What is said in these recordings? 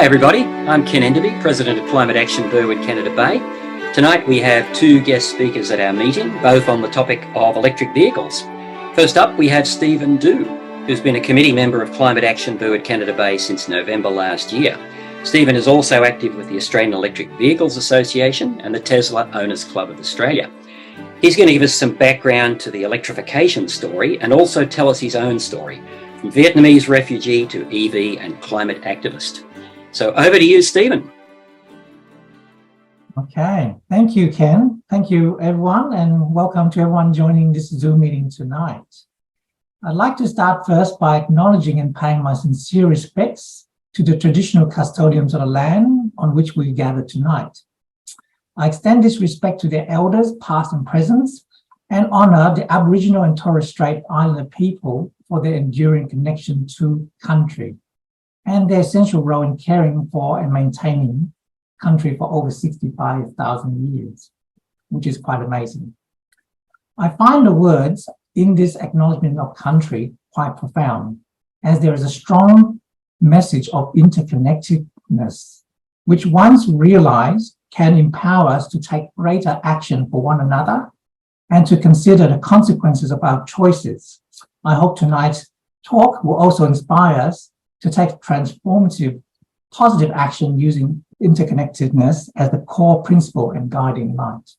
Hi everybody, I'm Ken Enderby, President of Climate Action Burwood-Canada Bay. Tonight we have two guest speakers at our meeting, both on the topic of electric vehicles. First up we have Stephen Du, who's been a committee member of Climate Action Burwood-Canada Bay since November last year. Stephen is also active with the Australian Electric Vehicles Association and the Tesla Owners Club of Australia. He's going to give us some background to the electrification story and also tell us his own story, from Vietnamese refugee to EV and climate activist. So over to you, Stephen. Okay, thank you, Ken. Thank you, everyone, and welcome to everyone joining this Zoom meeting tonight. I'd like to start first by acknowledging and paying my sincere respects to the traditional custodians of the land on which we gather tonight. I extend this respect to their elders, past and present, and honour the Aboriginal and Torres Strait Islander people for their enduring connection to country and their essential role in caring for and maintaining country for over 65,000 years, which is quite amazing. I find the words in this acknowledgement of country quite profound, as there is a strong message of interconnectedness, which once realized can empower us to take greater action for one another and to consider the consequences of our choices. I hope tonight's talk will also inspire us to take transformative, positive action using interconnectedness as the core principle and guiding light.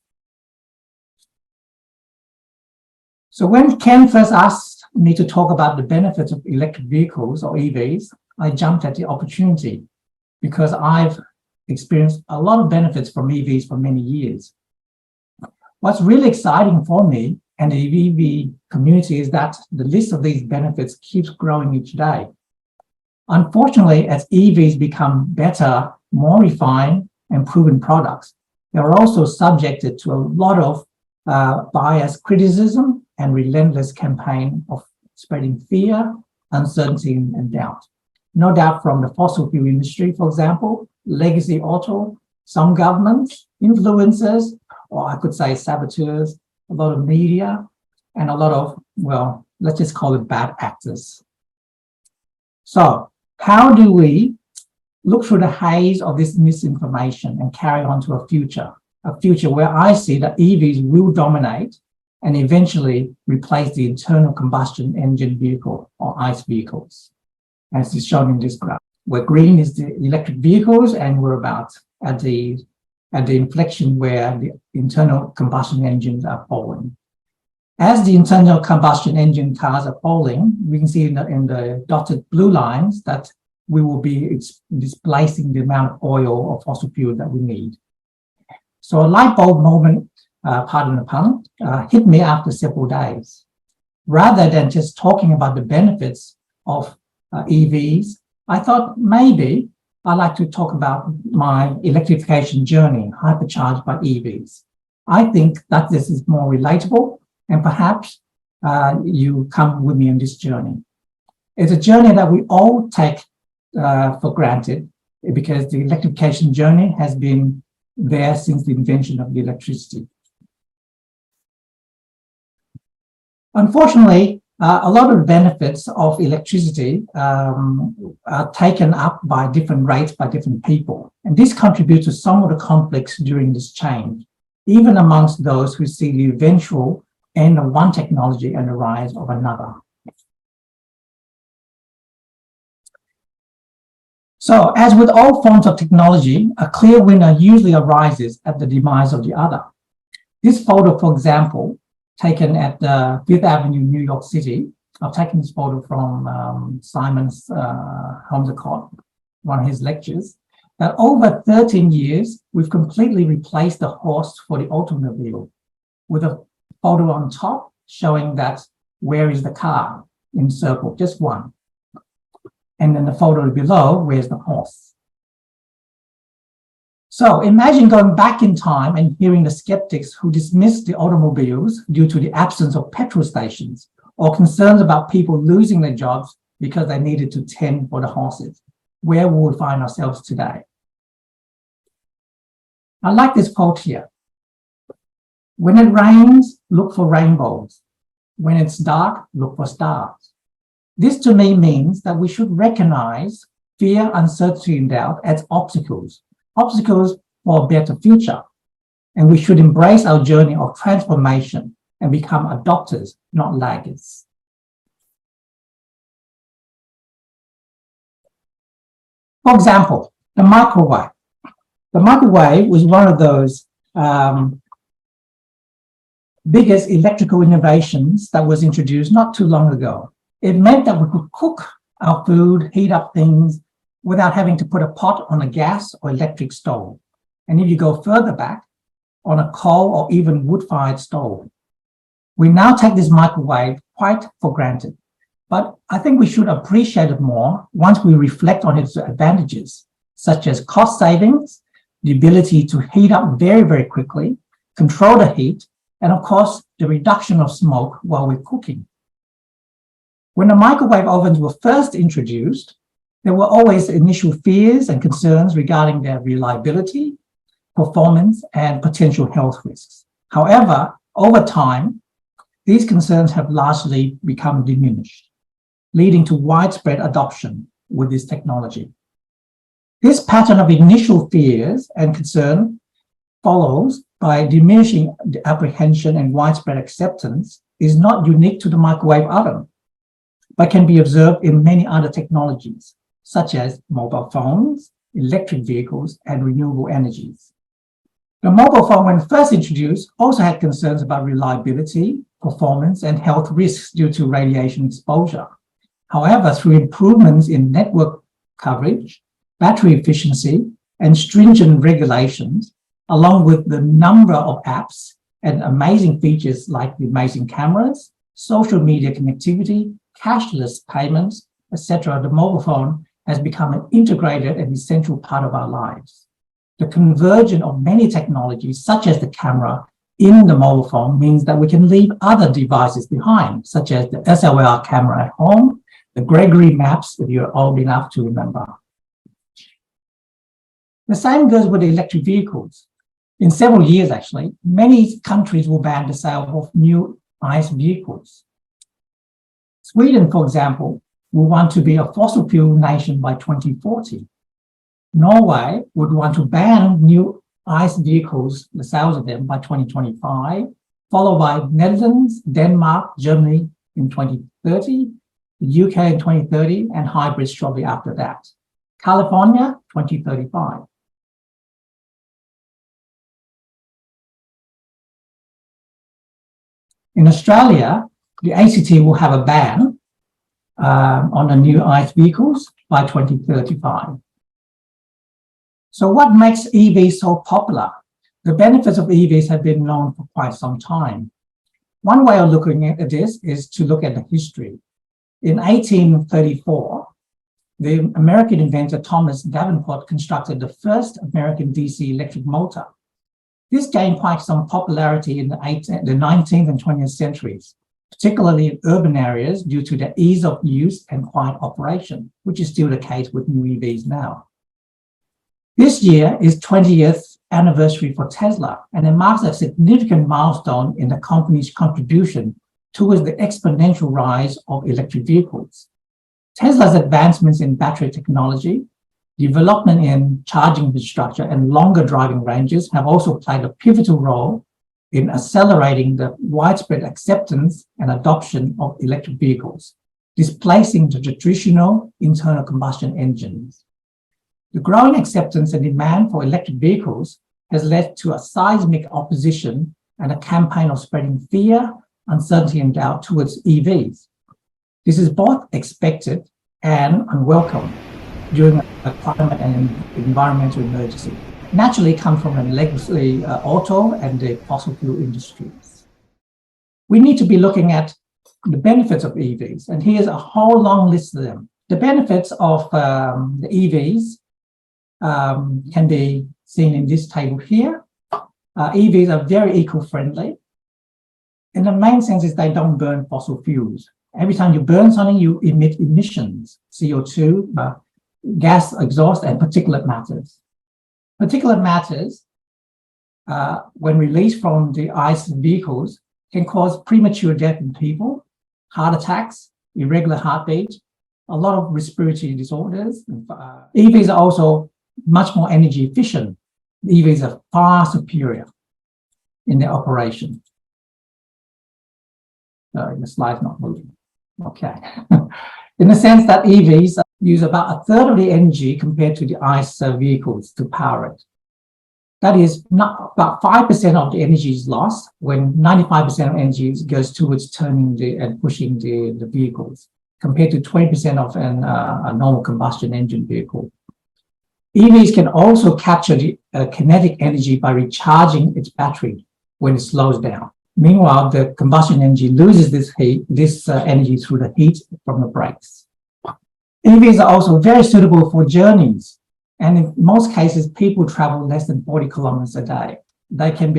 So when Ken first asked me to talk about the benefits of electric vehicles or EVs, I jumped at the opportunity because I've experienced a lot of benefits from EVs for many years. What's really exciting for me and the EV community is that the list of these benefits keeps growing each day. Unfortunately, as EVs become better, more refined and proven products, they are also subjected to a lot of biased criticism and relentless campaign of spreading fear, uncertainty and doubt. No doubt from the fossil fuel industry, for example, legacy auto, some governments, influencers, or I could say saboteurs, a lot of media, and a lot of, well, let's just call it bad actors. So how do we look through the haze of this misinformation and carry on to a future where I see that EVs will dominate and eventually replace the internal combustion engine vehicle or ICE vehicles, as is shown in this graph, where green is the electric vehicles and we're about at the inflection where the internal combustion engines are falling. As the internal combustion engine cars are falling, we can see in the dotted blue lines that we will be displacing the amount of oil or fossil fuel that we need. So a light bulb moment, pardon the pun, hit me after several days. Rather than just talking about the benefits of EVs, I thought maybe I'd like to talk about my electrification journey, hypercharged by EVs. I think that this is more relatable, and perhaps you come with me on this journey. It's a journey that we all take for granted because the electrification journey has been there since the invention of the electricity. Unfortunately, a lot of benefits of electricity are taken up by different rates by different people. And this contributes to some of the conflicts during this change, even amongst those who see the eventual end of one technology and the rise of another. So, as with all forms of technology, a clear winner usually arises at the demise of the other. This photo, for example, taken at Fifth Avenue, New York City. I've taken this photo from Simon's Homsacott, one of his lectures, that over 13 years, we've completely replaced the horse for the automobile, with a photo on top showing that where is the car in circle, just one. And then the photo below, where's the horse? So imagine going back in time and hearing the skeptics who dismissed the automobiles due to the absence of petrol stations or concerns about people losing their jobs because they needed to tend for the horses. Where will we find ourselves today? I like this quote here. When it rains, look for rainbows. When it's dark, look for stars. This to me means that we should recognize fear, uncertainty, and doubt as obstacles for a better future. And we should embrace our journey of transformation and become adopters, not laggards. For example, the microwave. The microwave was one of those biggest electrical innovations that was introduced not too long ago. It meant that we could cook our food, heat up things without having to put a pot on a gas or electric stove. And if you go further back, on a coal or even wood-fired stove. We now take this microwave quite for granted, but I think we should appreciate it more once we reflect on its advantages, such as cost savings, the ability to heat up very, very quickly, control the heat, and of course, the reduction of smoke while we're cooking. When the microwave ovens were first introduced, there were always initial fears and concerns regarding their reliability, performance, and potential health risks. However, over time, these concerns have largely become diminished, leading to widespread adoption with this technology. This pattern of initial fears and concern follows by diminishing the apprehension and widespread acceptance is not unique to the microwave oven, but can be observed in many other technologies, such as mobile phones, electric vehicles, and renewable energies. The mobile phone, when first introduced, also had concerns about reliability, performance, and health risks due to radiation exposure. However, through improvements in network coverage, battery efficiency, and stringent regulations, along with the number of apps and amazing features like the amazing cameras, social media connectivity, cashless payments, etc., the mobile phone has become an integrated and essential part of our lives. The convergence of many technologies, such as the camera in the mobile phone, means that we can leave other devices behind, such as the SLR camera at home, the Gregory maps, if you're old enough to remember. The same goes with the electric vehicles. In several years, actually, many countries will ban the sale of new ICE vehicles. Sweden, for example, will want to be a fossil fuel nation by 2040. Norway would want to ban new ICE vehicles, the sales of them, by 2025, followed by Netherlands, Denmark, Germany in 2030, the UK in 2030, and hybrids shortly after that. California, 2035. In Australia, the ACT will have a ban on the new ICE vehicles by 2035. So what makes EVs so popular? The benefits of EVs have been known for quite some time. One way of looking at this is to look at the history. In 1834, the American inventor Thomas Davenport constructed the first American DC electric motor. This gained quite some popularity in the 19th and 20th centuries, particularly in urban areas due to their ease of use and quiet operation, which is still the case with new EVs now. This year is 20th anniversary for Tesla, and it marks a significant milestone in the company's contribution towards the exponential rise of electric vehicles. Tesla's advancements in battery technology, development in charging infrastructure, and longer driving ranges have also played a pivotal role in accelerating the widespread acceptance and adoption of electric vehicles, displacing the traditional internal combustion engines. The growing acceptance and demand for electric vehicles has led to a seismic opposition and a campaign of spreading fear, uncertainty, and doubt towards EVs. This is both expected and unwelcome during a climate and environmental emergency. Naturally comes from the legacy auto and the fossil fuel industries. We need to be looking at the benefits of EVs, and here's a whole long list of them. The benefits of the EVs can be seen in this table here. EVs are very eco-friendly. And the main sense is they don't burn fossil fuels. Every time you burn something, you emit emissions, CO2, gas exhaust, and particulate matters. Particulate matters, when released from the ICE vehicles, can cause premature death in people, heart attacks, irregular heartbeat, a lot of respiratory disorders. EVs are also much more energy efficient. EVs are far superior in their operation. The slide's not moving. Okay. In the sense that EVs use about a third of the energy compared to the ICE vehicles to power it. That is, not about 5% of the energy is lost when 95% of energy goes towards turning and pushing the vehicles, compared to 20% of a normal combustion engine vehicle. EVs can also capture the kinetic energy by recharging its battery when it slows down. Meanwhile, the combustion engine loses this energy through the heat from the brakes. EVs are also very suitable for journeys. And in most cases, people travel less than 40 kilometers a day. They can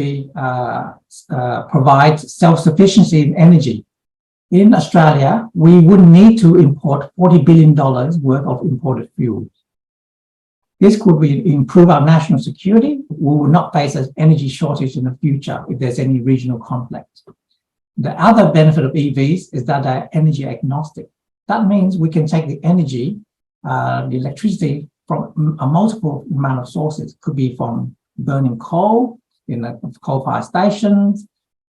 provide self-sufficiency in energy. In Australia, we wouldn't need to import $40 billion worth of imported fuels. This could improve our national security. We will not face an energy shortage in the future if there's any regional conflict. The other benefit of EVs is that they're energy agnostic. That means we can take the energy, the electricity, from a multiple amount of sources. It could be from burning coal in the coal-fired stations,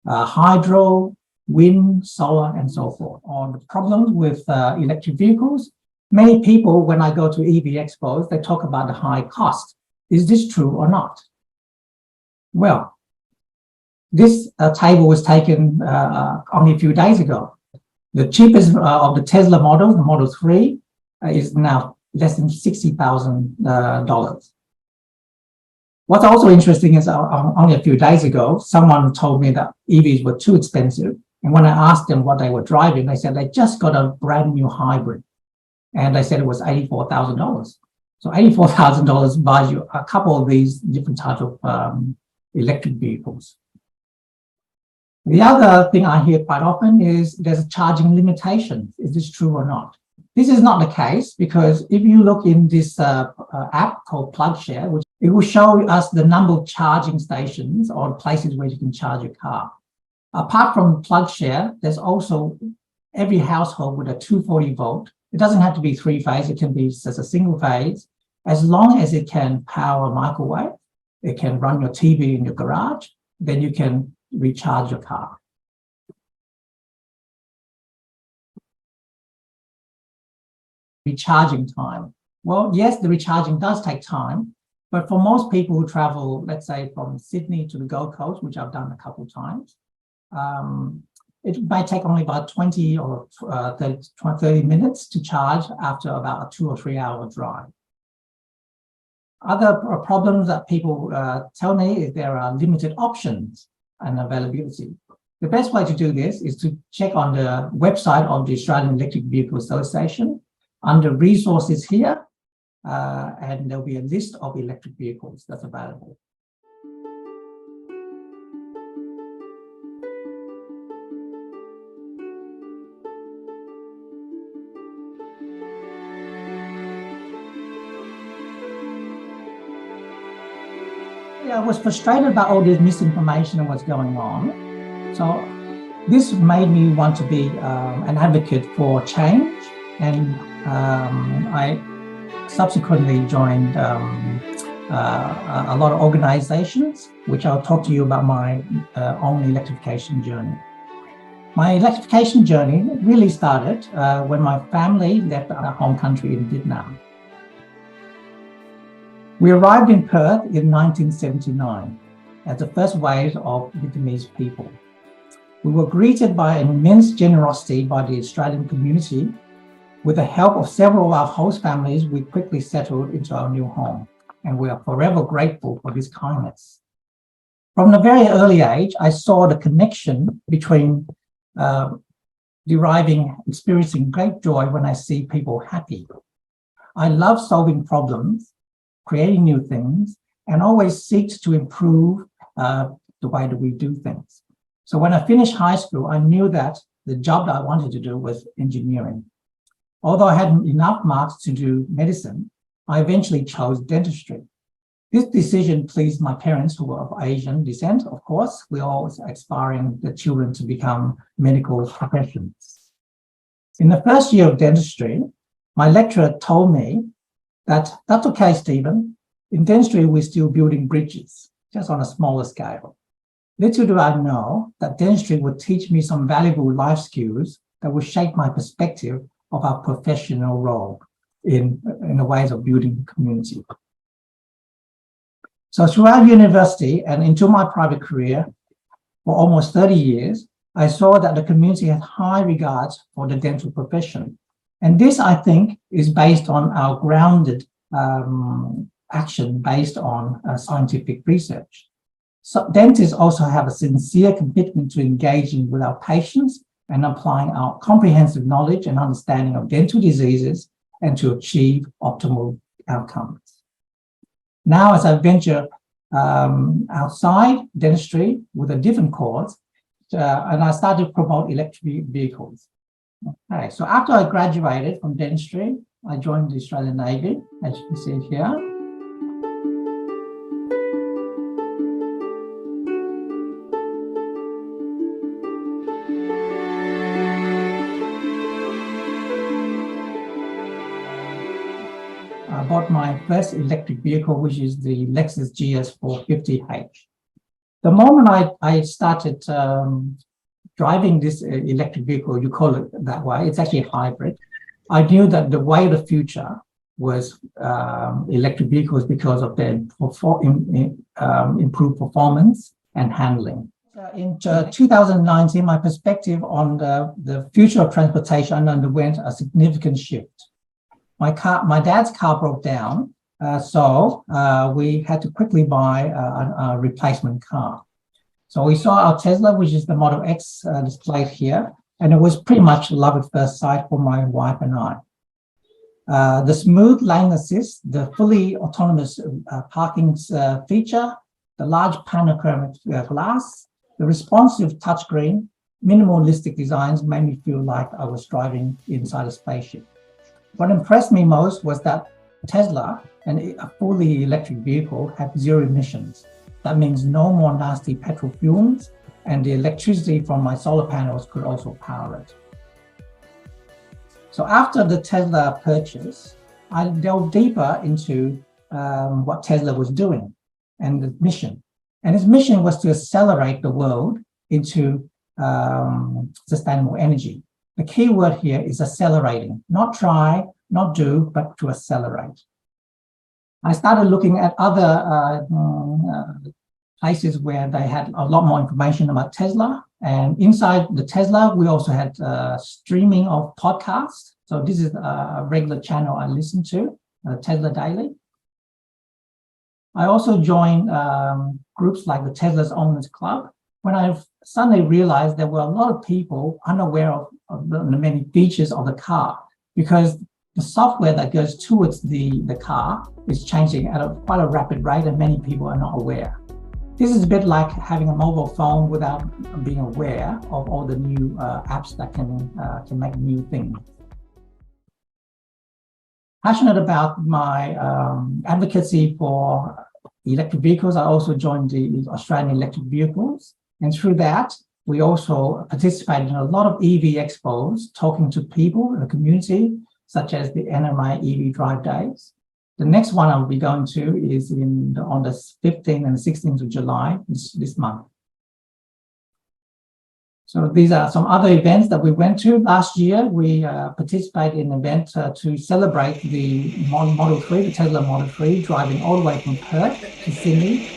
hydro, wind, solar, and so forth. On the problems with electric vehicles, many people, when I go to EV expos, they talk about the high cost. Is this true or not? Well, this table was taken only a few days ago. The cheapest of the Tesla models, the Model 3, is now less than $60,000. What's also interesting is only a few days ago, someone told me that EVs were too expensive. And when I asked them what they were driving, they said they just got a brand new hybrid. And they said it was $84,000. So $84,000 buys you a couple of these different types of electric vehicles. The other thing I hear quite often is there's a charging limitation. Is this true or not? This is not the case, because if you look in this app called PlugShare, which it will show us the number of charging stations or places where you can charge your car. Apart from PlugShare, there's also every household with a 240 volt. It doesn't have to be three-phase. It can be just a single phase. As long as it can power a microwave, it can run your TV in your garage, then you can recharge your car. Recharging time. Well, yes, the recharging does take time, but for most people who travel, let's say from Sydney to the Gold Coast, which I've done a couple of times, it may take only about 20 or 30 minutes to charge after about a 2 or 3 hour drive. Other problems that people tell me is there are limited options and availability. The best way to do this is to check on the website of the Australian Electric Vehicle Association under resources here, and there'll be a list of electric vehicles that's available. I was frustrated about all this misinformation and what's going on. So this made me want to be an advocate for change, and I subsequently joined a lot of organizations, which I'll talk to you about my own electrification journey. My electrification journey really started when my family left our home country in Vietnam. We arrived in Perth in 1979 as the first wave of Vietnamese people. We were greeted by immense generosity by the Australian community. With the help of several of our host families, we quickly settled into our new home, and we are forever grateful for this kindness. From a very early age, I saw the connection between experiencing great joy when I see people happy. I love solving problems, creating new things, and always seek to improve the way that we do things. So when I finished high school, I knew that the job that I wanted to do was engineering. Although I hadn't enough marks to do medicine, I eventually chose dentistry. This decision pleased my parents, who were of Asian descent, of course. We're always aspiring the children to become medical professions. In the first year of dentistry, my lecturer told me that that's okay, Stephen. In dentistry, we're still building bridges, just on a smaller scale. Little do I know that dentistry would teach me some valuable life skills that will shape my perspective of our professional role in the ways of building the community. So throughout university and into my private career, for almost 30 years, I saw that the community had high regards for the dental profession. And this, I think, is based on our grounded action based on scientific research. So dentists also have a sincere commitment to engaging with our patients and applying our comprehensive knowledge and understanding of dental diseases and to achieve optimal outcomes. Now, as I venture outside dentistry with a different cause, and I started to promote electric vehicles. Okay, so after I graduated from dentistry, I joined the Australian Navy, as you can see here. I bought my first electric vehicle, which is the Lexus GS 450H. The moment I started driving this electric vehicle, you call it that way, it's actually a hybrid. I knew that the way of the future was electric vehicles because of their improved performance and handling. In 2019, my perspective on the future of transportation underwent a significant shift. My dad's car broke down, so we had to quickly buy a replacement car. So we saw our Tesla, which is the Model X displayed here, and it was pretty much love at first sight for my wife and I. The smooth lane assist, the fully autonomous parking feature, the large panoramic glass, the responsive touchscreen, minimalistic designs made me feel like I was driving inside a spaceship. What impressed me most was that Tesla, and a fully electric vehicle, had zero emissions. That means no more nasty petrol fumes, and the electricity from my solar panels could also power it. So after the Tesla purchase, I delved deeper into what Tesla was doing and the mission. And its mission was to accelerate the world into sustainable energy. The key word here is accelerating, not try, not do, but to accelerate. I started looking at other places where they had a lot more information about Tesla. And inside the Tesla, we also had streaming of podcasts. So this is a regular channel I listen to, Tesla Daily. I also joined groups like the Tesla's Owners Club, when I suddenly realized there were a lot of people unaware of the many features of the car, because the software that goes towards the car is changing at quite a rapid rate, and many people are not aware. This is a bit like having a mobile phone without being aware of all the new apps that can make new things. Passionate about my advocacy for electric vehicles, I also joined the Australian Electric Vehicles. And through that, we also participated in a lot of EV expos, talking to people in the community, such as the NMA EV Drive Days. The next one I'll be going to is on the 15th and 16th of July this month. So these are some other events that we went to. Last year, we participated in an event to celebrate the Model 3, the Tesla Model 3, driving all the way from Perth to Sydney,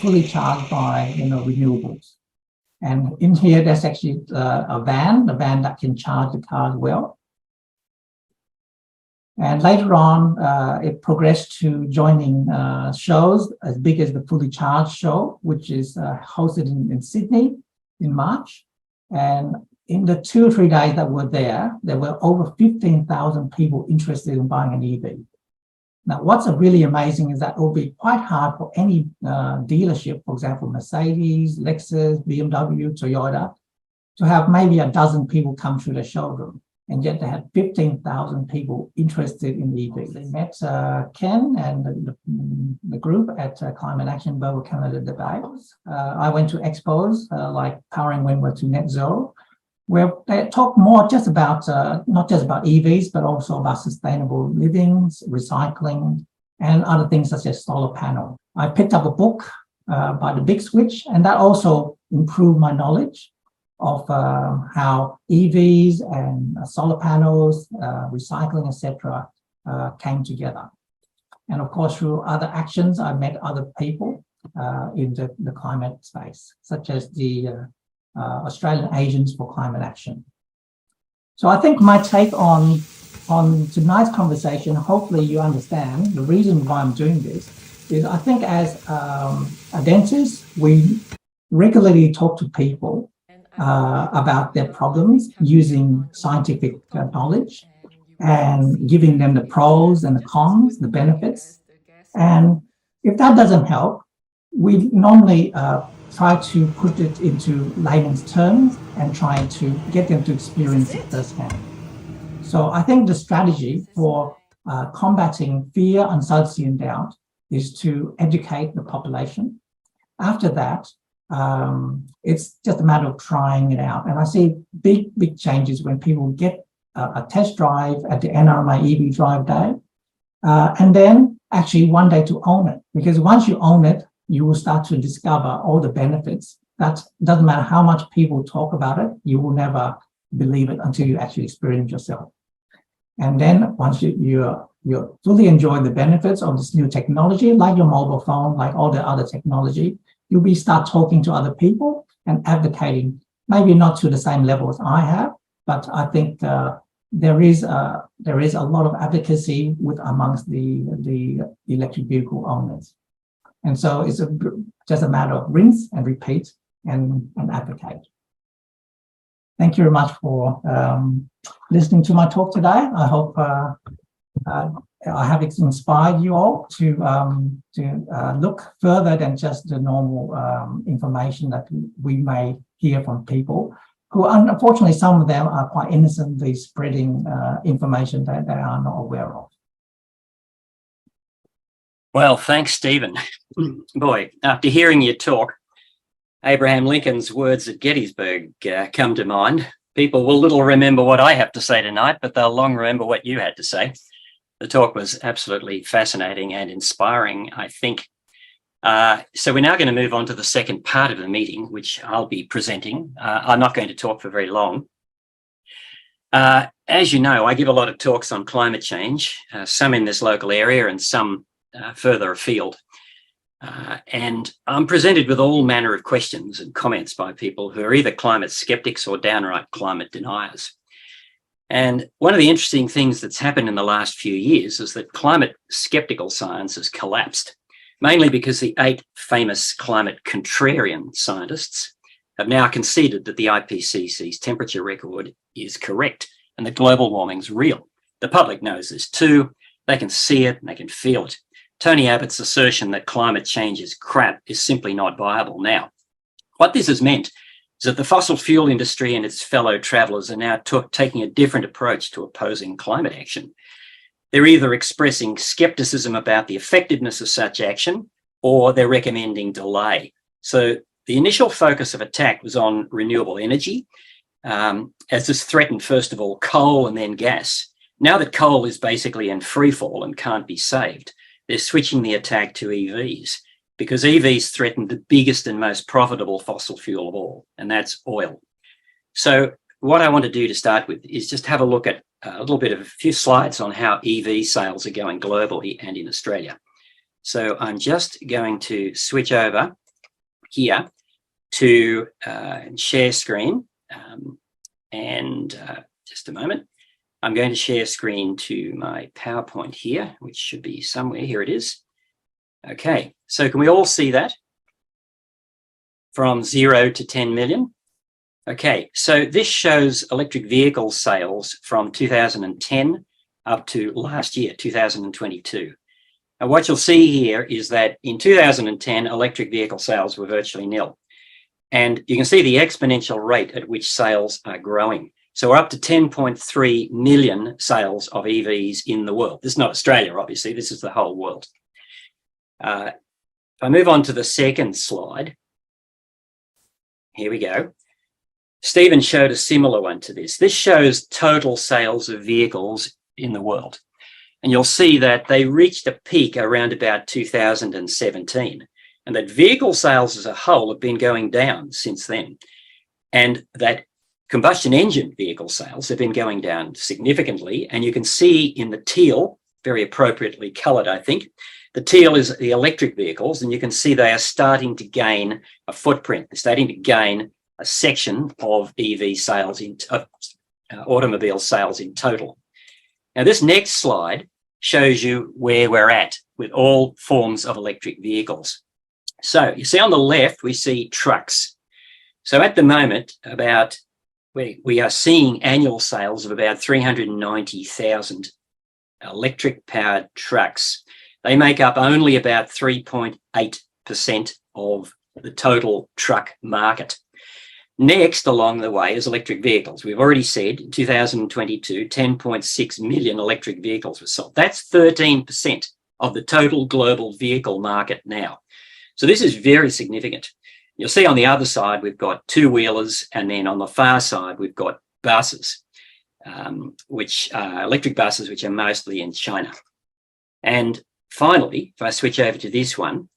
fully charged by renewables. And in here, there's actually a van that can charge the car as well. And later on, it progressed to joining shows as big as the Fully Charged show, which is hosted in Sydney in March. And in the 2 or 3 days that were there were over 15,000 people interested in buying an EV. Now, what's really amazing is that it will be quite hard for any dealership, for example, Mercedes, Lexus, BMW, Toyota, to have maybe a dozen people come through the showroom. And yet they had 15,000 people interested in EVs. They met Ken and the group at Climate Action Burwood-Canada Bay. I went to expos like Powering Wentworth to Net Zero, where they talk more just about, not just about EVs, but also about sustainable living, recycling, and other things such as solar panel. I picked up a book by the Big Switch, and that also improved my knowledge of how EVs and solar panels, recycling, etc., came together. And of course, through other actions, I met other people in the climate space, such as the Australian Agents for Climate Action. So I think my take on tonight's conversation, hopefully you understand the reason why I'm doing this, is I think as a dentist, we regularly talk to people about their problems using scientific knowledge and giving them the pros and the cons, the benefits. And if that doesn't help, we normally try to put it into layman's terms and try to get them to experience it firsthand. So I think the strategy for combating fear, uncertainty, and doubt is to educate the population. After that, it's just a matter of trying it out. And I see big changes when people get a test drive at the NRMA EV Drive Day, and then actually one day to own it. Because once you own it, you will start to discover all the benefits. That doesn't matter how much people talk about it, you will never believe it until you actually experience yourself. And then once you fully enjoy the benefits of this new technology, like your mobile phone, like all the other technology, you'll be start talking to other people and advocating, maybe not to the same level as I have, but I think there is a lot of advocacy amongst the electric vehicle owners. And so it's just a matter of rinse and repeat and advocate. Thank you very much for listening to my talk today. I hope I have inspired you all to look further than just the normal information that we may hear from people who, unfortunately, some of them are quite innocently spreading information that they are not aware of. Well, thanks, Stephen. Boy, after hearing your talk, Abraham Lincoln's words at Gettysburg come to mind. People will little remember what I have to say tonight, but they'll long remember what you had to say. The talk was absolutely fascinating and inspiring, I think. So we're now going to move on to the second part of the meeting, which I'll be presenting. I'm not going to talk for very long. As you know, I give a lot of talks on climate change, some in this local area and some further afield. And I'm presented with all manner of questions and comments by people who are either climate skeptics or downright climate deniers. And one of the interesting things that's happened in the last few years is that climate skeptical science has collapsed, mainly because the 8 famous climate contrarian scientists have now conceded that the IPCC's temperature record is correct and that global warming's real. The public knows this too. They can see it and they can feel it. Tony Abbott's assertion that climate change is crap is simply not viable now. What this has meant is that the fossil fuel industry and its fellow travellers are now taking a different approach to opposing climate action. They're either expressing scepticism about the effectiveness of such action, or they're recommending delay. So the initial focus of attack was on renewable energy, as this threatened, first of all, coal and then gas. Now that coal is basically in free fall and can't be saved, they're switching the attack to EVs, because EVs threaten the biggest and most profitable fossil fuel of all, and that's oil. So what I want to do to start with is just have a look at a few slides on how EV sales are going globally and in Australia. So I'm just going to switch over here to share screen, just a moment. I'm going to share screen to my PowerPoint here, which should be somewhere. Here it is. Okay, so can we all see that? From 0 to 10 million. Okay, so this shows electric vehicle sales from 2010 up to last year, 2022. And what you'll see here is that in 2010, electric vehicle sales were virtually nil. And you can see the exponential rate at which sales are growing. So we're up to 10.3 million sales of EVs in the world. This is not Australia, obviously. This is the whole world. If I move on to the second slide, here we go. Stephen showed a similar one to this. This shows total sales of vehicles in the world. And you'll see that they reached a peak around about 2017, and that vehicle sales as a whole have been going down since then. And that combustion engine vehicle sales have been going down significantly. And you can see in the teal, very appropriately coloured, I think, the teal is the electric vehicles, and you can see they are starting to gain a footprint. They're starting to gain a section of EV sales, automobile sales in total. Now, this next slide shows you where we're at with all forms of electric vehicles. So you see on the left, we see trucks. So at the moment, we are seeing annual sales of about 390,000 electric powered trucks. They make up only about 3.8% of the total truck market. Next along the way is electric vehicles. We've already said in 2022, 10.6 million electric vehicles were sold. That's 13% of the total global vehicle market now. So this is very significant. You'll see on the other side, we've got two-wheelers, and then on the far side, we've got buses, which are electric buses, which are mostly in China. And finally, if I switch over to this one,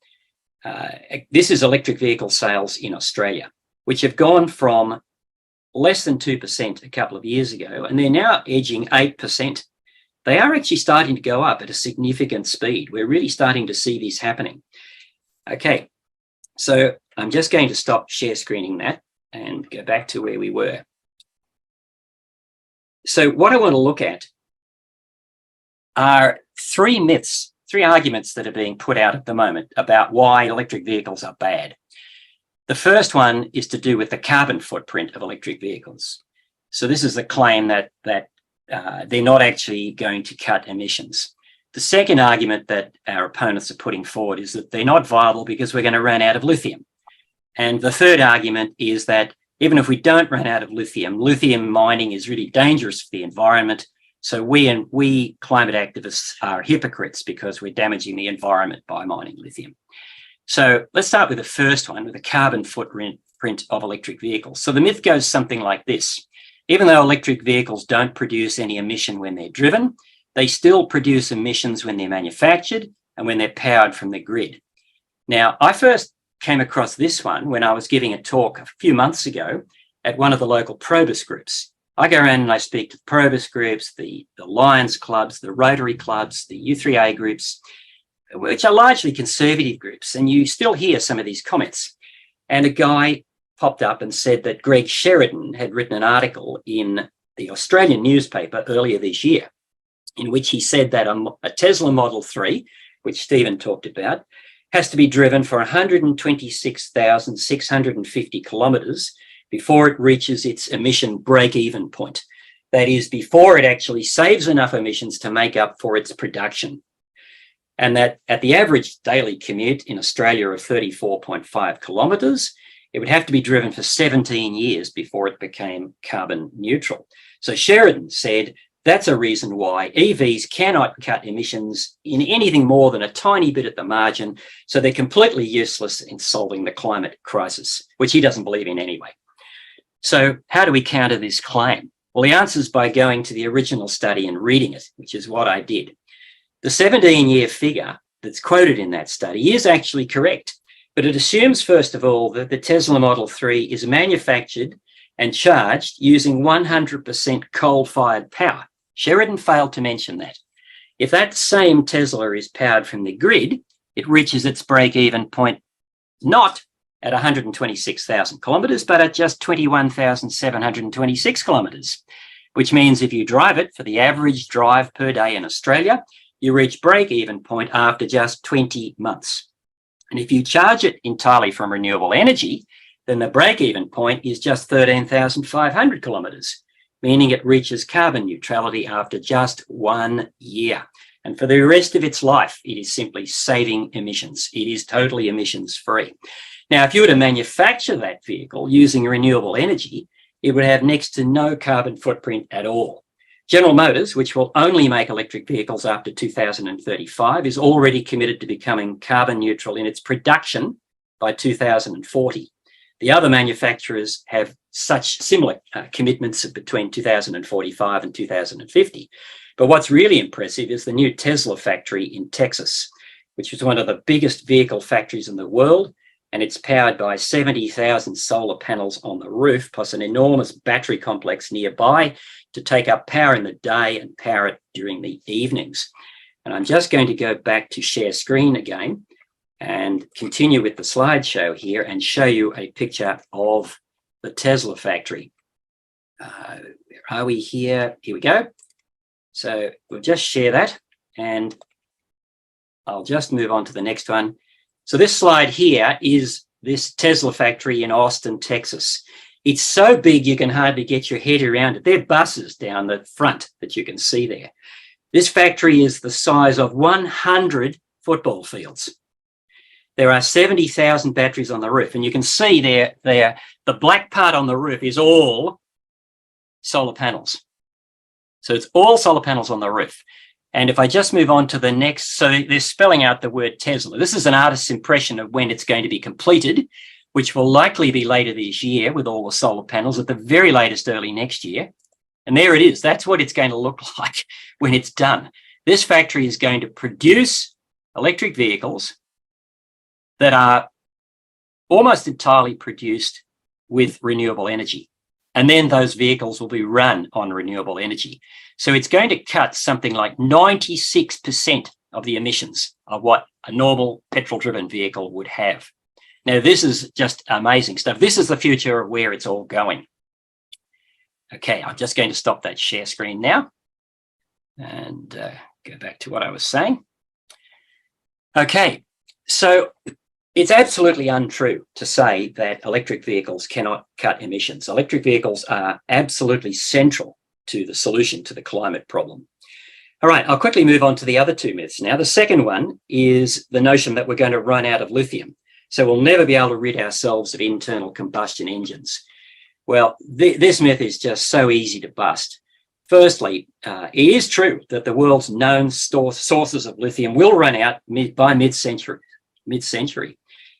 this is electric vehicle sales in Australia, which have gone from less than 2% a couple of years ago, and they're now edging 8%. They are actually starting to go up at a significant speed. We're really starting to see this happening. Okay, so I'm just going to stop share screening that and go back to where we were. So what I want to look at are three myths, three arguments that are being put out at the moment about why electric vehicles are bad. The first one is to do with the carbon footprint of electric vehicles. So this is the claim that they're not actually going to cut emissions. The second argument that our opponents are putting forward is that they're not viable because we're going to run out of lithium. And the third argument is that even if we don't run out of lithium, lithium mining is really dangerous for the environment. So we climate activists are hypocrites because we're damaging the environment by mining lithium. So let's start with the first one, with the carbon footprint of electric vehicles. So the myth goes something like this. Even though electric vehicles don't produce any emission when they're driven, they still produce emissions when they're manufactured and when they're powered from the grid. Now, I first came across this one when I was giving a talk a few months ago at one of the local Probus groups. I go around and I speak to the Probus groups, the Lions clubs, the Rotary clubs, the U3A groups, which are largely conservative groups, and you still hear some of these comments. And a guy popped up and said that Greg Sheridan had written an article in the Australian newspaper earlier this year, in which he said that a Tesla Model 3, which Stephen talked about, has to be driven for 126,650 kilometres before it reaches its emission break-even point. That is, before it actually saves enough emissions to make up for its production. And that at the average daily commute in Australia of 34.5 kilometres, it would have to be driven for 17 years before it became carbon neutral. So Sheridan said that's a reason why EVs cannot cut emissions in anything more than a tiny bit at the margin, so they're completely useless in solving the climate crisis, which he doesn't believe in anyway. So how do we counter this claim? Well, the answer is by going to the original study and reading it, which is what I did. The 17-year figure that's quoted in that study is actually correct, but it assumes, first of all, that the Tesla Model 3 is manufactured and charged using 100% coal-fired power. Sheridan failed to mention that. If that same Tesla is powered from the grid, it reaches its break-even point not at 126,000 kilometres, but at just 21,726 kilometres, which means if you drive it for the average drive per day in Australia, you reach break-even point after just 20 months. And if you charge it entirely from renewable energy, then the break-even point is just 13,500 kilometres, meaning it reaches carbon neutrality after just 1 year. And for the rest of its life, it is simply saving emissions. It is totally emissions-free. Now, if you were to manufacture that vehicle using renewable energy, it would have next to no carbon footprint at all. General Motors, which will only make electric vehicles after 2035, is already committed to becoming carbon neutral in its production by 2040. The other manufacturers have such similar commitments of between 2045 and 2050. But what's really impressive is the new Tesla factory in Texas, which is one of the biggest vehicle factories in the world, and it's powered by 70,000 solar panels on the roof, plus an enormous battery complex nearby to take up power in the day and power it during the evenings. And I'm just going to go back to share screen again and continue with the slideshow here and show you a picture of the Tesla factory. Where are we here? Here we go. So we'll just share that, and I'll just move on to the next one. So this slide here is this Tesla factory in Austin, Texas. It's so big you can hardly get your head around it. There are buses down the front that you can see there. This factory is the size of 100 football fields. There are 70,000 batteries on the roof, and you can see there the black part on the roof is all solar panels. So it's all solar panels on the roof. And if I just move on to the next, so they're spelling out the word Tesla. This is an artist's impression of when it's going to be completed, which will likely be later this year with all the solar panels, at the very latest early next year. And there it is. That's what it's going to look like when it's done. This factory is going to produce electric vehicles that are almost entirely produced with renewable energy. And then those vehicles will be run on renewable energy. So it's going to cut something like 96% of the emissions of what a normal petrol-driven vehicle would have. Now, this is just amazing stuff. This is the future of where it's all going. Okay, I'm just going to stop that share screen now and go back to what I was saying. Okay, so it's absolutely untrue to say that electric vehicles cannot cut emissions. Electric vehicles are absolutely central to the solution to the climate problem. All right, I'll quickly move on to the other two myths now. The second one is the notion that we're going to run out of lithium, so we'll never be able to rid ourselves of internal combustion engines. Well, this myth is just so easy to bust. Firstly, it is true that the world's known sources of lithium will run out by mid-century.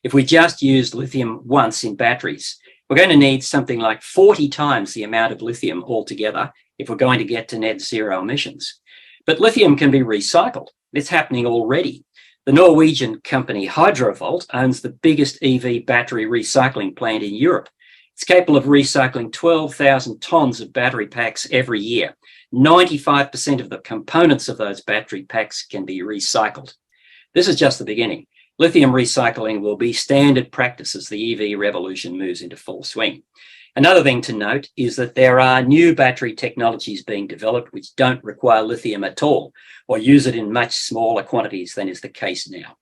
If we just used lithium once in batteries, we're going to need something like 40 times the amount of lithium altogether if we're going to get to net zero emissions. But lithium can be recycled. It's happening already. The Norwegian company Hydrovolt owns the biggest EV battery recycling plant in Europe. It's capable of recycling 12,000 tons of battery packs every year. 95% of the components of those battery packs can be recycled. This is just the beginning. Lithium recycling will be standard practice as the EV revolution moves into full swing. Another thing to note is that there are new battery technologies being developed which don't require lithium at all, or use it in much smaller quantities than is the case now.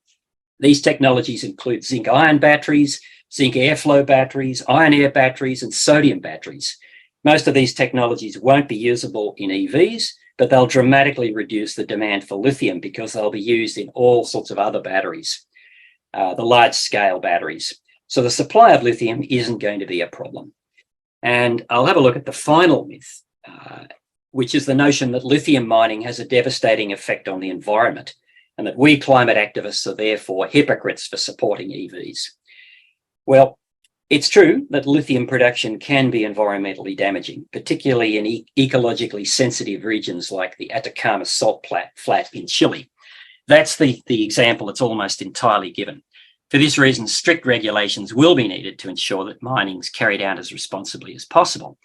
These technologies include zinc-ion batteries, zinc airflow batteries, iron-air batteries, and sodium batteries. Most of these technologies won't be usable in EVs, but they'll dramatically reduce the demand for lithium because they'll be used in all sorts of other batteries, the large-scale batteries. So the supply of lithium isn't going to be a problem. And I'll have a look at the final myth, which is the notion that lithium mining has a devastating effect on the environment and that we climate activists are therefore hypocrites for supporting EVs. Well, it's true that lithium production can be environmentally damaging, particularly in ecologically sensitive regions like the Atacama Salt Flat in Chile. That's the example that's almost entirely given. For this reason, strict regulations will be needed to ensure that mining is carried out as responsibly as possible.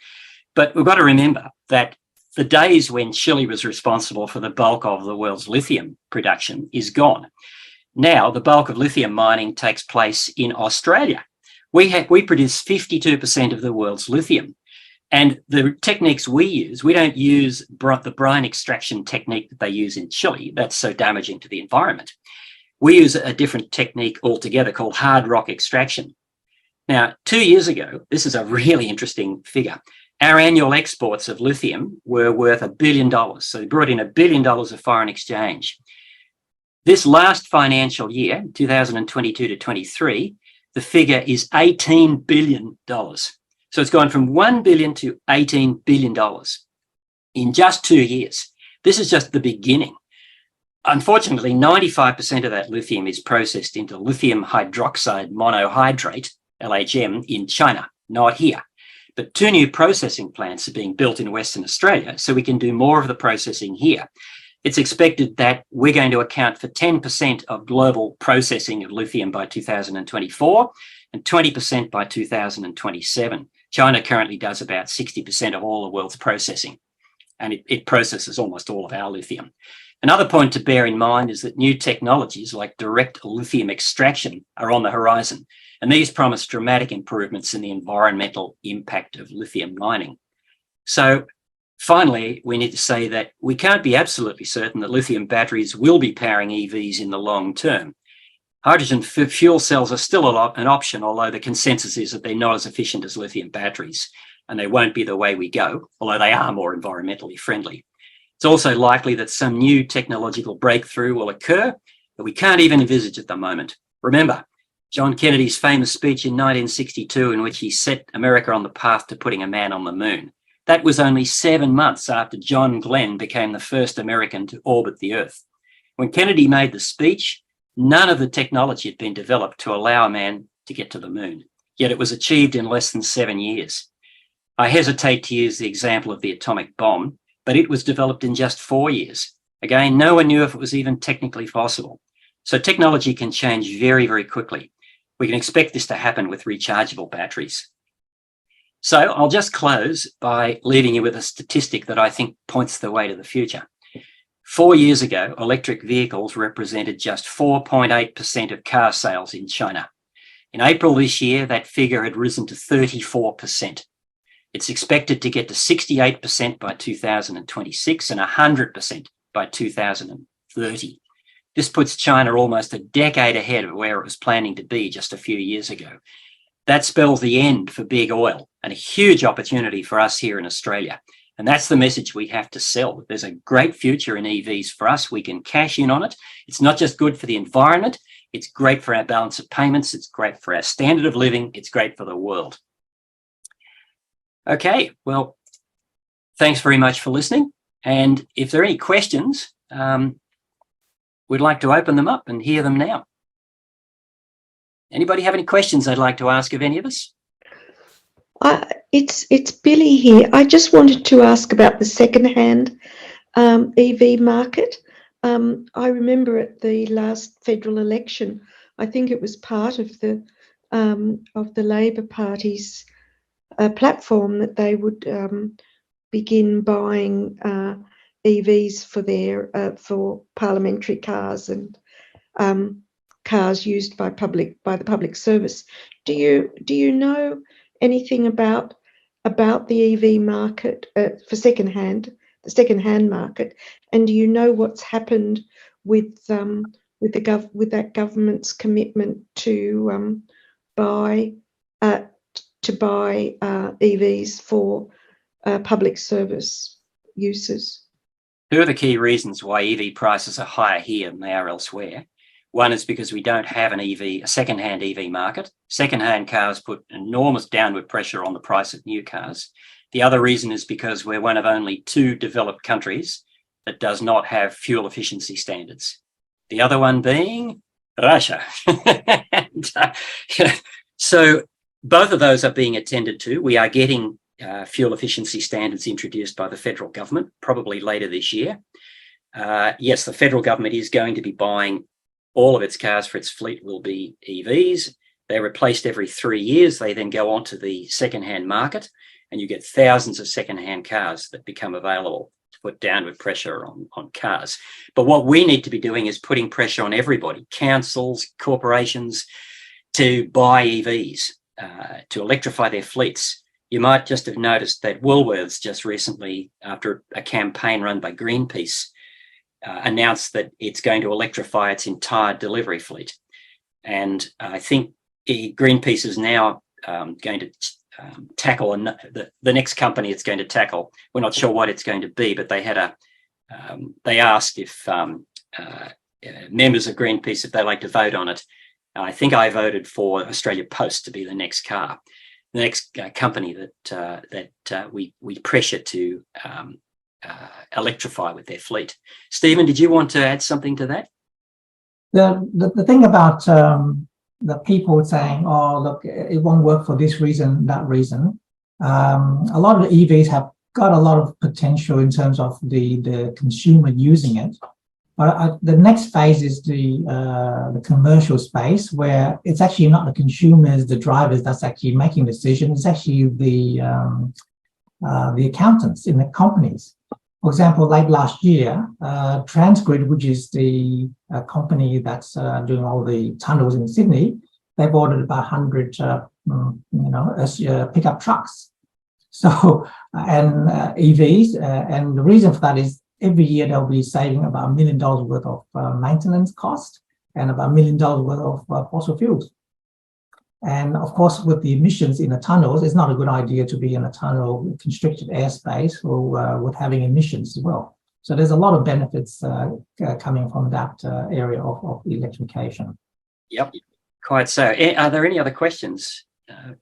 But we've got to remember that the days when Chile was responsible for the bulk of the world's lithium production is gone. Now, the bulk of lithium mining takes place in Australia. We produce 52% of the world's lithium. And the techniques we use, we don't use the brine extraction technique that they use in Chile. That's so damaging to the environment. We use a different technique altogether called hard rock extraction. Now, 2 years ago, this is a really interesting figure. Our annual exports of lithium were worth $1 billion. So we brought in $1 billion of foreign exchange. This last financial year, 2022 to 23, the figure is $18 billion. So it's gone from $1 billion to $18 billion in just 2 years. This is just the beginning. Unfortunately, 95% of that lithium is processed into lithium hydroxide monohydrate, LHM, in China, not here. But 2 new processing plants are being built in Western Australia, so we can do more of the processing here. It's expected that we're going to account for 10% of global processing of lithium by 2024 and 20% by 2027. China currently does about 60% of all the world's processing, and it processes almost all of our lithium. Another point to bear in mind is that new technologies like direct lithium extraction are on the horizon, and these promise dramatic improvements in the environmental impact of lithium mining. So finally, we need to say that we can't be absolutely certain that lithium batteries will be powering EVs in the long term. Hydrogen fuel cells are still an option, although the consensus is that they're not as efficient as lithium batteries, and they won't be the way we go, although they are more environmentally friendly. It's also likely that some new technological breakthrough will occur that we can't even envisage at the moment. Remember John Kennedy's famous speech in 1962, in which he set America on the path to putting a man on the moon. That was only 7 months after John Glenn became the first American to orbit the Earth. When Kennedy made the speech, none of the technology had been developed to allow a man to get to the moon, yet it was achieved in less than 7 years. I hesitate to use the example of the atomic bomb, but it was developed in just 4 years. Again, no one knew if it was even technically possible. So technology can change very, very quickly. We can expect this to happen with rechargeable batteries. So I'll just close by leaving you with a statistic that I think points the way to the future. 4 years ago, electric vehicles represented just 4.8% of car sales in China. In April this year, that figure had risen to 34%. It's expected to get to 68% by 2026 and 100% by 2030. This puts China almost a decade ahead of where it was planning to be just a few years ago. That spells the end for big oil and a huge opportunity for us here in Australia. And that's the message we have to sell. There's a great future in EVs for us. We can cash in on it. It's not just good for the environment. It's great for our balance of payments. It's great for our standard of living. It's great for the world. Okay, well, thanks very much for listening. And if there are any questions, we'd like to open them up and hear them now. Anybody have any questions they'd like to ask of any of us? It's Billy here. I just wanted to ask about the second-hand EV market. I remember at the last federal election, I think it was part of the Labor Party's platform that they would begin buying EVs for their for parliamentary cars and cars used by the public service. Do you know anything about the EV market for the second-hand market, and do you know what's happened with that government's commitment to buy EVs for public service uses? Two of the key reasons why EV prices are higher here than they are elsewhere. One is because we don't have a second-hand EV market. Second-hand cars put enormous downward pressure on the price of new cars. The other reason is because we're one of only 2 developed countries that does not have fuel efficiency standards. The other one being Russia. So both of those are being attended to. We are getting fuel efficiency standards introduced by the federal government, probably later this year. Yes, the federal government is going to be buying all of its cars for its fleet will be EVs. They're replaced every 3 years. They then go onto the second-hand market, and you get thousands of second-hand cars that become available to put downward pressure on cars. But what we need to be doing is putting pressure on everybody, councils, corporations, to buy EVs, to electrify their fleets. You might just have noticed that Woolworths just recently, after a campaign run by Greenpeace, announced that it's going to electrify its entire delivery fleet. And I think Greenpeace is now going to tackle the next company it's going to tackle. We're not sure what it's going to be, but they had they asked if members of Greenpeace, if they like to vote on it. I think I voted for Australia Post to be the next company that we pressure to electrify with their fleet. Stephen, did you want to add something to that? The thing about the people saying, oh, look, it won't work for this reason, that reason. A lot of the EVs have got a lot of potential in terms of the consumer using it. But the next phase is the commercial space, where it's actually not the consumers, the drivers that's actually making decisions. It's actually the accountants in the companies. For example, late last year, Transgrid, which is the company that's doing all the tunnels in Sydney, they've ordered about 100 pickup trucks. So, and EVs, and the reason for that is every year they'll be saving about $1 million worth of maintenance cost and about $1 million worth of fossil fuels. And of course, with the emissions in the tunnels, it's not a good idea to be in a tunnel with constricted airspace or with having emissions as well. So there's a lot of benefits coming from that area of electrification. Yep, quite so. Are there any other questions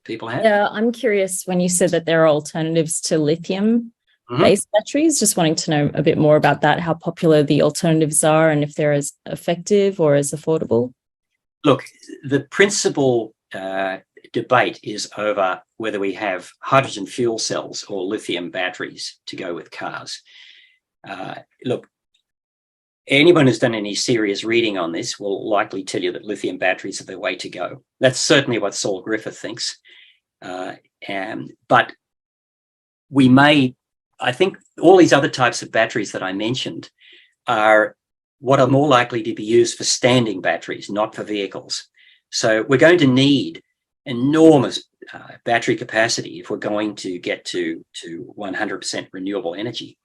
people have? Yeah, I'm curious, when you said that there are alternatives to lithium-based batteries, just wanting to know a bit more about that, how popular the alternatives are and if they're as effective or as affordable. Look, the principal debate is over whether we have hydrogen fuel cells or lithium batteries to go with cars. Look, anyone who's done any serious reading on this will likely tell you that lithium batteries are the way to go. That's certainly what Saul Griffith thinks. But we may, I think all these other types of batteries that I mentioned are what are more likely to be used for standing batteries, not for vehicles. So we're going to need enormous battery capacity if we're going to get to 100% renewable energy.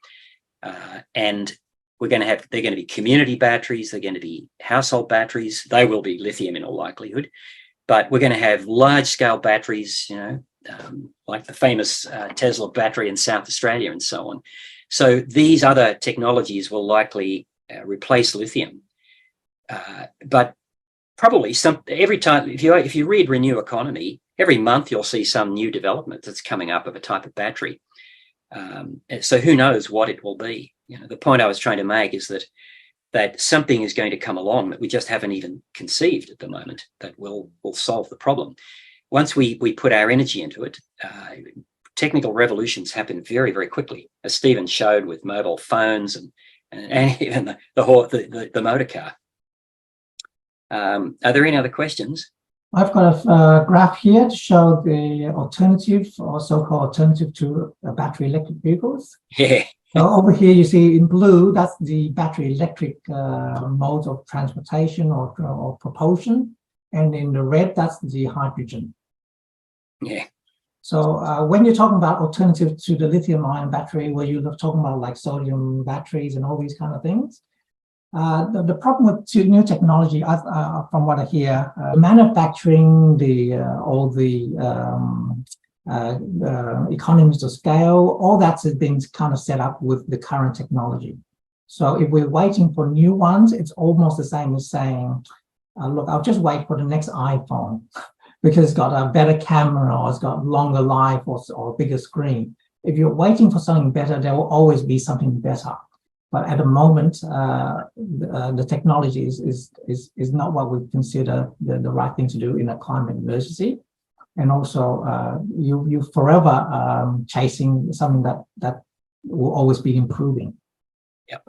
And they're going to be community batteries, they're going to be household batteries, they will be lithium in all likelihood, but we're going to have large-scale batteries, like the famous Tesla battery in South Australia and so on. So these other technologies will likely replace lithium. But probably every time, if you read Renew Economy, every month you'll see some new development that's coming up of a type of battery. So who knows what it will be? The point I was trying to make is that something is going to come along that we just haven't even conceived at the moment that will solve the problem. Once we put our energy into it, technical revolutions happen very, very quickly, as Stephen showed with mobile phones and even the motor car. Are there any other questions? I've got a graph here to show the alternative, or so-called alternative to battery electric vehicles. Yeah. So over here you see in blue, that's the battery electric mode of transportation or propulsion. And in the red, that's the hydrogen. Yeah. So when you're talking about alternative to the lithium-ion battery, where you're talking about like sodium batteries and all these kind of things, the problem with new technology, from what I hear, manufacturing, all the economies of scale, all that's been kind of set up with the current technology. So if we're waiting for new ones, it's almost the same as saying, look, I'll just wait for the next iPhone because it's got a better camera or it's got longer life or bigger screen. If you're waiting for something better, there will always be something better. But at the moment, the technology is not what we consider the right thing to do in a climate emergency. And also, you forever chasing something that will always be improving. Yep.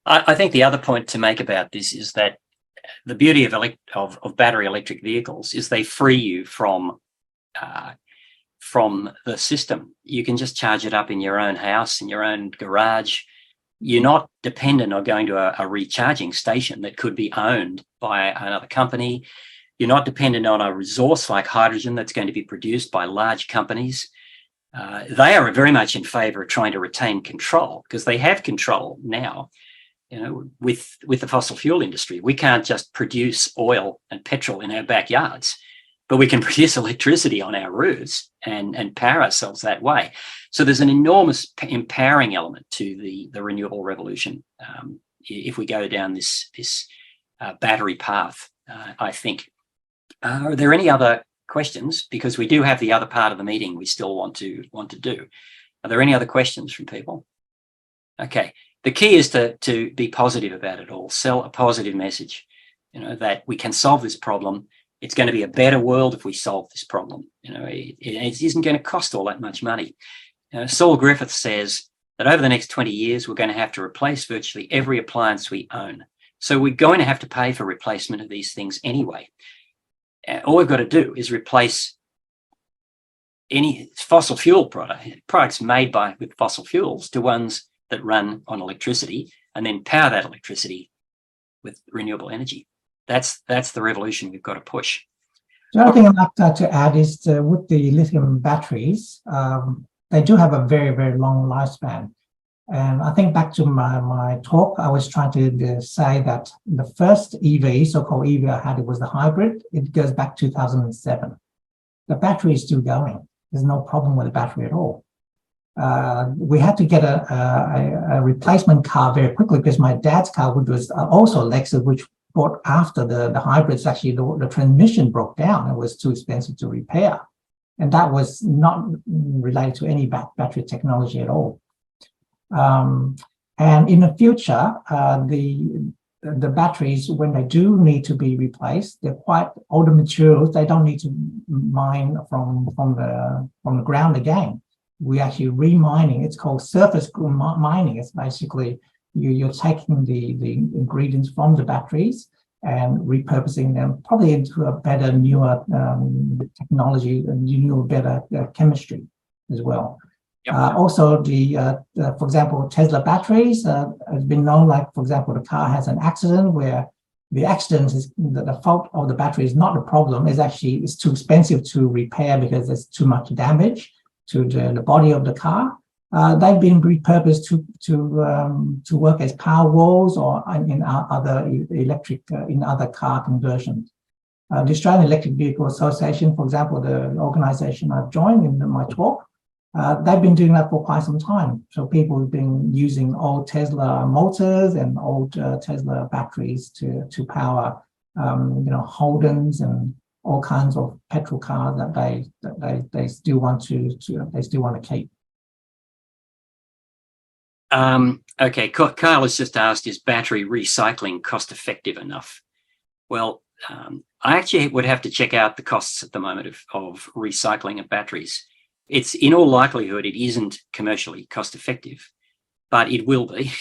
I think the other point to make about this is that the beauty of battery electric vehicles is they free you from the system. You can just charge it up in your own house, in your own garage. You're not dependent on going to a recharging station that could be owned by another company. You're not dependent on a resource like hydrogen that's going to be produced by large companies. They are very much in favour of trying to retain control because they have control now. With the fossil fuel industry, we can't just produce oil and petrol in our backyards, but we can produce electricity on our roofs and power ourselves that way. So there's an enormous empowering element to the renewable revolution if we go down this battery path, I think. Are there any other questions? Because we do have the other part of the meeting we still want to do. Are there any other questions from people? Okay. The key is to be positive about it all, sell a positive message, that we can solve this problem It's going to be a better world if we solve this problem. You know, it isn't going to cost all that much money. Saul Griffith says that over the next 20 years, we're going to have to replace virtually every appliance we own. So we're going to have to pay for replacement of these things anyway. All we've got to do is replace any fossil fuel products made with fossil fuels to ones that run on electricity, and then power that electricity with renewable energy. That's the revolution we've got to push. The other thing I'd like to add is with the lithium batteries, they do have a very, very long lifespan. And I think back to my talk, I was trying to say that the first EV, so-called EV I had, it was the hybrid. It goes back 2007. The battery is still going. There's no problem with the battery at all. We had to get a replacement car very quickly because my dad's car, which was also a Lexus, which bought after the hybrids, actually the transmission broke down. It was too expensive to repair. And that was not related to any battery technology at all. And in the future, the batteries, when they do need to be replaced, they're quite older materials. They don't need to mine from the ground again. We actually remining. It's called surface mining. It's basically you're taking the ingredients from the batteries and repurposing them probably into a better, newer technology, newer, better chemistry as well. Yep. Also, for example, Tesla batteries has been known, like, for example, the car has an accident where the accident is the fault of the battery is not the problem. It's too expensive to repair because there's too much damage to the body of the car. They've been repurposed to work as power walls or in other in other car conversions. The Australian Electric Vehicle Association, for example, the organisation I've joined in my talk, they've been doing that for quite some time. So people have been using old Tesla motors and old Tesla batteries to power, Holdens and all kinds of petrol cars that they still want to keep. Okay, Kyle has just asked, is battery recycling cost effective enough? Well, I actually would have to check out the costs at the moment of recycling of batteries. It's in all likelihood, it isn't commercially cost effective, but it will be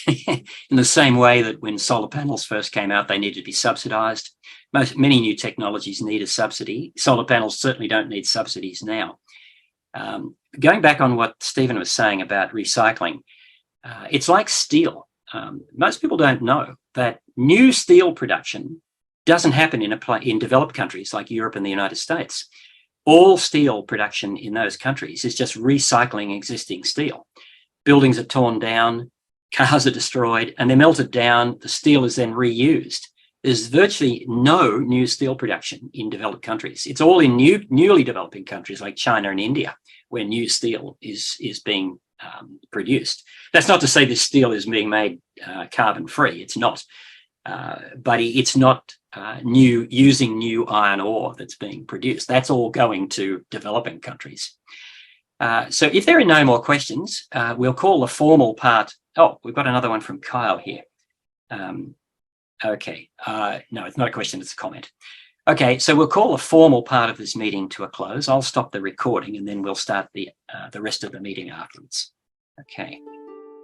in the same way that when solar panels first came out, they needed to be subsidized. Many new technologies need a subsidy. Solar panels certainly don't need subsidies now. Going back on what Stephen was saying about recycling, it's like steel. Most people don't know that new steel production doesn't happen in developed countries like Europe and the United States. All steel production in those countries is just recycling existing steel. Buildings are torn down, cars are destroyed, and they're melted down. The steel is then reused. There's virtually no new steel production in developed countries. It's all in newly developing countries like China and India, where new steel is being produced. That's not to say this steel is being made carbon-free. It's not. But it's not using new iron ore that's being produced. That's all going to developing countries. So if there are no more questions, we'll call the formal part. Oh, we've got another one from Kyle here. Okay. No, it's not a question, it's a comment. Okay, so we'll call the formal part of this meeting to a close. I'll stop the recording and then we'll start the rest of the meeting afterwards. Okay.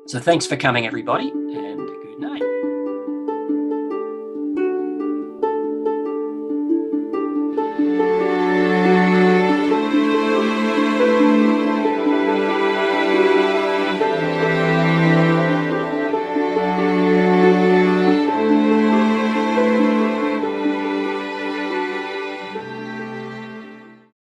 So thanks for coming, everybody, and good night.